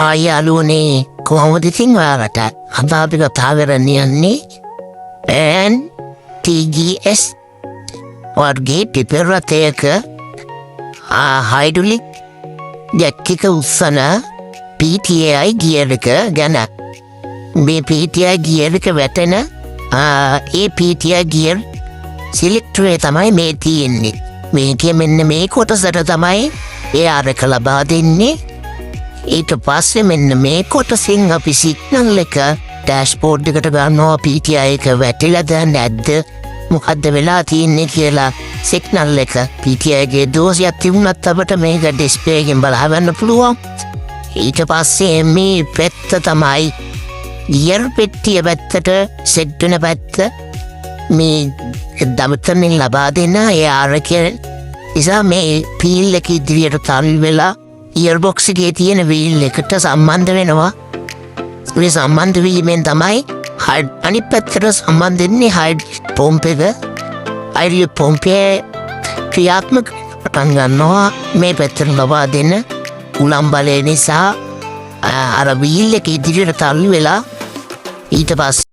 ආයාලුවනේ කොහොමද ඉතින් ඔයාලට අද අපි කතා කරන්න යන්නේ TGS වර්ගයේ පෙපර් රථයක හයිඩ්‍රොලික් ජැක් එක උස්සන PTI ගියර් එක ගැන. මේ PTI ගියර් එක වැටෙන ඒ PTI ගියර් සිලෙක්ටරේ තමයි මේ තියෙන්නේ. මේකේ මෙන්න මේ කොටසට තමයි ඒ අරක ලබා දෙන්නේ. ඊට පස්සේ මෙන්න මේ කොටසින් අපි සිග්නල් එක ඩෑෂ්බෝඩ් එකට ගන්නවා. PTI එක වැටිලාද නැද්ද මොකද්ද වෙලා තියෙන්නේ කියලා සිග්නල් එක PTI ගේ දෝෂයක් තිබුණත් අපිට මේක ඩිස්ප්ලේ එකෙන් බලන්න පුළුවන්. ඊට පස්සේ මේ පැත්ත තමයි ගියර් පෙට්ටිය පැත්තට සෙට් වෙන පැත්ත. මේ දමතනින් ලබා දෙන ඒ ආරකේ නිසා මේ පීල් එක ඉදිරියට තල් වෙලා ඉයර් බොක්ස් එකේ තියෙන වීල් එකට සම්බන්ධ වෙනවා. මේ සම්බන්ධ වීමෙන් තමයි අනිත් පැත්තට සම්බන්ධ වෙන්නේ හයිඩ්‍රොලික් පොම්ප් එක. හයිඩ්‍රොලික් පොම්පේ ක්‍රියාත්මක පටන් ගන්නවා මේ පැත්තට ලබා දෙන උලම් බලය නිසා. අර වීල් එක ඉදිරියට තල්ලු වෙලා ඊට පස්සේ